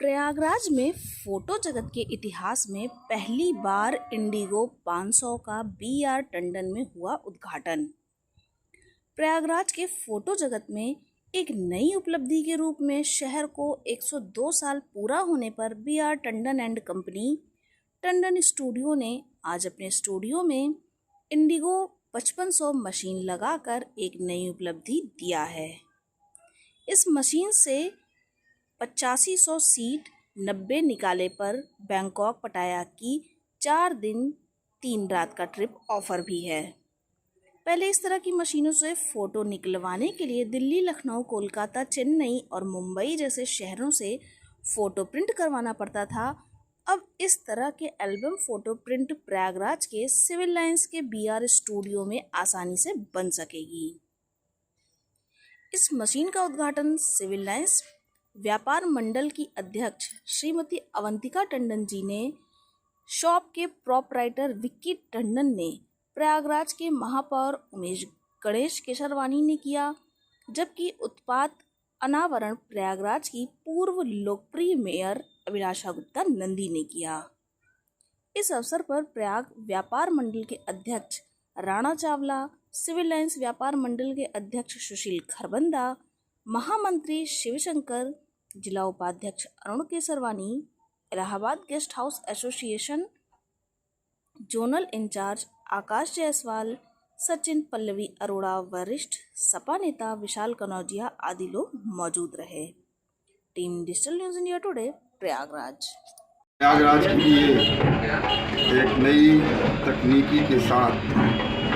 प्रयागराज में फोटो जगत के इतिहास में पहली बार इंडिगो 500 का बी.आर. टंडन में हुआ उद्घाटन। प्रयागराज के फोटो जगत में एक नई उपलब्धि के रूप में शहर को 102 साल पूरा होने पर B R. Tandon and company Tandon studio ने आज अपने स्टूडियो में इंडिगो 5500 मशीन लगाकर एक नई उपलब्धि दिया है। इस मशीन से 8500 सीट 90 निकाले पर बैंकॉक पटाया की 4 दिन 3 रात का ट्रिप ऑफर भी है। पहले इस तरह की मशीनों से फ़ोटो निकलवाने के लिए दिल्ली, लखनऊ, कोलकाता, चेन्नई और मुंबई जैसे शहरों से फ़ोटो प्रिंट करवाना पड़ता था। अब इस तरह के एल्बम फ़ोटो प्रिंट प्रयागराज के सिविल लाइंस के बी.आर. स्टूडियो में आसानी से बन सकेगी। इस मशीन का उद्घाटन सिविल लाइंस व्यापार मंडल की अध्यक्ष श्रीमती अवंतिका टंडन जी ने, शॉप के प्रोपराइटर विक्की टंडन ने, प्रयागराज के महापौर उमेश गणेश केशरवानी ने किया, जबकि उत्पाद अनावरण प्रयागराज की पूर्व लोकप्रिय मेयर अभिलाषा गुप्ता नंदी ने किया। इस अवसर पर प्रयाग व्यापार मंडल के अध्यक्ष राणा चावला, सिविल लाइंस व्यापार मंडल के अध्यक्ष सुशील खरबंदा, महामंत्री शिवशंकर, जिला उपाध्यक्ष Arun Kesarwani, Allahabad guest house association zonal incharge Akash Jaiswal, Sachin Pallavi Arora, वरिष्ठ सपा नेता विशाल कनौजिया आदि लोग मौजूद रहे। Team digital news India today, Prayagraj. Prayagraj के लिए एक नई तकनीकी के साथ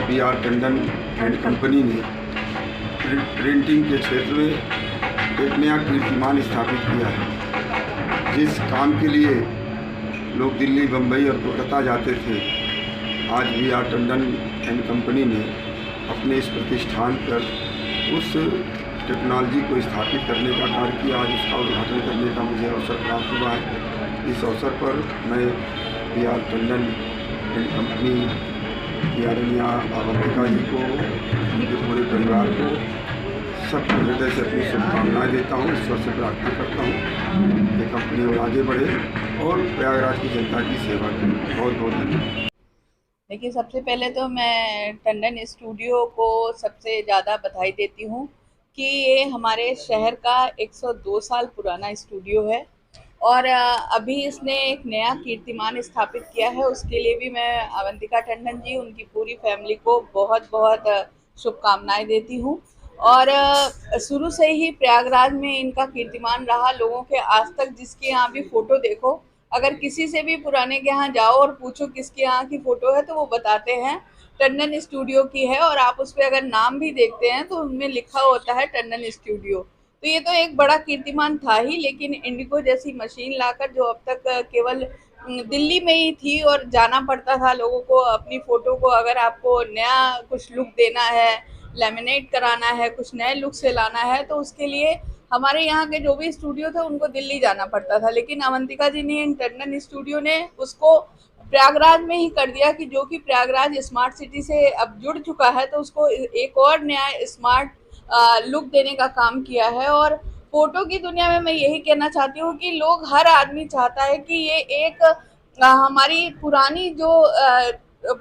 बी.आर. टंडन एंड कंपनी ने प्रिंटिंग के क्षेत्र में एक नया कीर्तिमान स्थापित किया है। जिस काम के लिए लोग दिल्ली, बम्बई और कोलकाता जाते थे, आज बी.आर. टंडन एंड कंपनी ने अपने इस प्रतिष्ठान पर उस टेक्नोलॉजी को स्थापित करने का कार्य किया। आज उसका उद्घाटन करने का मुझे अवसर प्राप्त हुआ है। इस अवसर पर मैं बी.आर. टंडन एंड कंपनी की आदरणीय अवंतिका जी को, उनके पूरे परिवार को सब हृदय से अपनी शुभकामनाएं देता हूँ। ईश्वर से प्रार्थना करता हूँ कि कंपनी और आगे बढ़े और प्रयागराज की जनता की सेवा करे। बहुत बहुत धन्यवाद। देखिए, सबसे पहले तो मैं टंडन स्टूडियो को सबसे ज़्यादा बधाई देती हूँ कि ये हमारे शहर का 102 साल पुराना स्टूडियो है और अभी इसने एक नया कीर्तिमान स्थापित किया है। उसके लिए भी मैं अवंतिका टंडन जी, उनकी पूरी फैमिली को बहुत बहुत शुभकामनाएं देती हूँ। और शुरू से ही प्रयागराज में इनका कीर्तिमान रहा। लोगों के आज तक जिसके यहाँ भी फ़ोटो देखो, अगर किसी से भी पुराने के यहाँ जाओ और पूछो किसके यहाँ की फ़ोटो है तो वो बताते हैं टंडन स्टूडियो की है। और आप उस पर अगर नाम भी देखते हैं तो उनमें लिखा होता है टंडन स्टूडियो। तो ये तो एक बड़ा कीर्तिमान था ही, लेकिन इंडिगो जैसी मशीन लाकर, जो अब तक केवल दिल्ली में ही थी और जाना पड़ता था लोगों को अपनी फ़ोटो को, अगर आपको नया कुछ लुक देना है, लैमिनेट कराना है, कुछ नए लुक से लाना है, तो उसके लिए हमारे यहाँ के जो भी स्टूडियो थे उनको दिल्ली जाना पड़ता था। लेकिन अवंतिका जी ने, टंडन स्टूडियो ने उसको प्रयागराज में ही कर दिया कि जो कि प्रयागराज स्मार्ट सिटी से अब जुड़ चुका है, तो उसको एक और नया स्मार्ट लुक देने का काम किया है। और फोटो की दुनिया में मैं यही कहना चाहती हूँ कि लोग, हर आदमी चाहता है कि ये एक हमारी पुरानी जो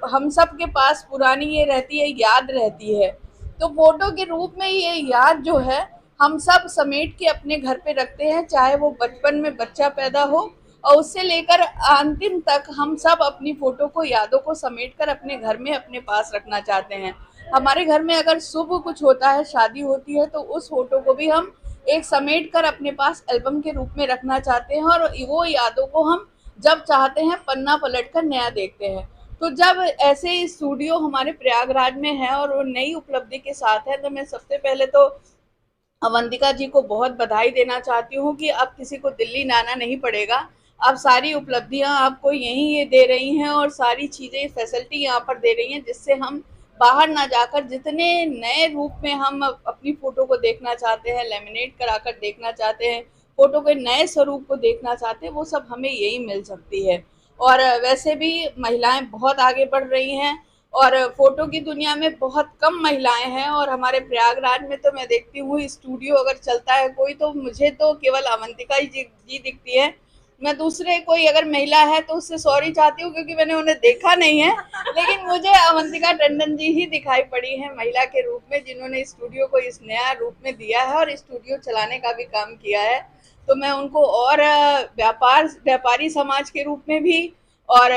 हम सब के पास पुरानी ये रहती है, याद रहती है। तो फोटो के रूप में ये याद जो है हम सब समेट के अपने घर पे रखते हैं, चाहे वो बचपन में बच्चा पैदा हो और उससे लेकर अंतिम तक हम सब अपनी फ़ोटो को, यादों को समेट कर अपने घर में अपने पास रखना चाहते हैं। हमारे घर में अगर शुभ कुछ होता है, शादी होती है, तो उस फ़ोटो को भी हम एक समेट कर अपने पास एल्बम के रूप में रखना चाहते हैं और वो यादों को हम जब चाहते हैं पन्ना पलट कर नया देखते हैं। तो जब ऐसे स्टूडियो हमारे प्रयागराज में है और वो नई उपलब्धि के साथ है, तो मैं सबसे पहले तो अवंतिका जी को बहुत बधाई देना चाहती हूँ कि अब किसी को दिल्ली जाना नहीं पड़ेगा। अब सारी उपलब्धियाँ आपको यहीं ये दे रही हैं और सारी चीज़ें, फैसिलिटी यहाँ पर दे रही हैं, जिससे हम बाहर ना जाकर जितने नए रूप में हम अपनी फ़ोटो को देखना चाहते हैं, लैमिनेट कराकर देखना चाहते हैं, फ़ोटो के नए स्वरूप को देखना चाहते हैं, वो सब हमें यही मिल सकती है। और वैसे भी महिलाएं बहुत आगे बढ़ रही हैं। और फोटो की दुनिया में बहुत कम महिलाएं हैं। और हमारे प्रयागराज में तो मैं देखती हूँ स्टूडियो अगर चलता है कोई, तो मुझे तो केवल अवंतिका ही जी दिखती है। मैं दूसरे कोई अगर महिला है तो उससे सॉरी चाहती हूँ क्योंकि मैंने उन्हें देखा नहीं है, लेकिन मुझे अवंतिका टंडन जी ही दिखाई पड़ी है महिला के रूप में, जिन्होंने स्टूडियो को इस नया रूप में दिया है और स्टूडियो चलाने का भी काम किया है। तो मैं उनको और व्यापारी समाज के रूप में भी, और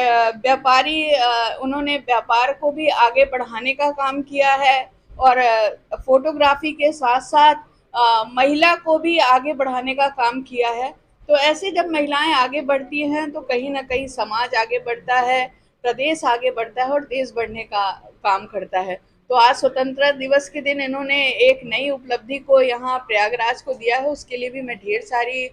उन्होंने व्यापार को भी आगे बढ़ाने का काम किया है, और फोटोग्राफी के साथ साथ महिला को भी आगे बढ़ाने का काम किया है। तो ऐसे जब महिलाएं आगे बढ़ती हैं तो कहीं ना कहीं समाज आगे बढ़ता है, प्रदेश आगे बढ़ता है और देश बढ़ने का काम करता है। तो आज स्वतंत्रता दिवस के दिन इन्होंने एक नई उपलब्धि को यहाँ प्रयागराज को दिया है, उसके लिए भी मैं ढेर सारी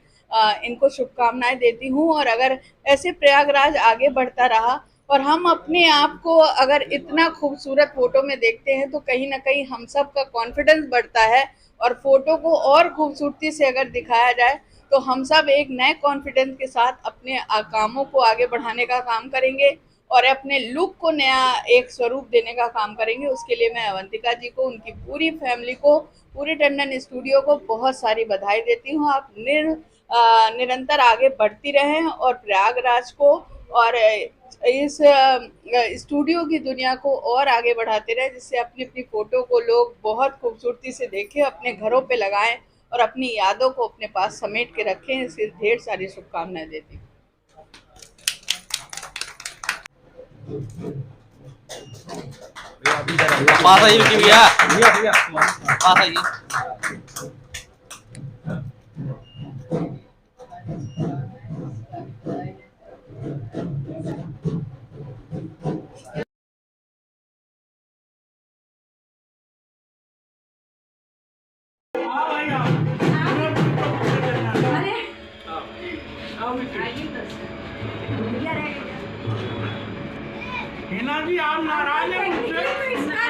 इनको शुभकामनाएं देती हूँ। और अगर ऐसे प्रयागराज आगे बढ़ता रहा और हम अपने आप को अगर इतना खूबसूरत फोटो में देखते हैं तो कहीं ना कहीं हम सब का कॉन्फिडेंस बढ़ता है, और फोटो को और खूबसूरती से अगर दिखाया जाए तो हम सब एक नए कॉन्फिडेंस के साथ अपने कामों को आगे बढ़ाने का काम करेंगे और अपने लुक को नया एक स्वरूप देने का काम करेंगे। उसके लिए मैं अवंतिका जी को, उनकी पूरी फैमिली को, पूरे टंडन स्टूडियो को बहुत सारी बधाई देती हूँ। आप निरंतर आगे बढ़ती रहें और प्रयागराज को और इस स्टूडियो की दुनिया को और आगे बढ़ाते रहे, जिससे अपनी अपनी फोटो को लोग बहुत खूबसूरती से देखें, अपने घरों पे लगाएं और अपनी यादों को अपने पास समेट के रखें। इससे ढेर सारी शुभकामनाएं देती हूँ। पास आइए विकी भैया, पास आइए। हिना जी आप नाराज हैं मुझसे?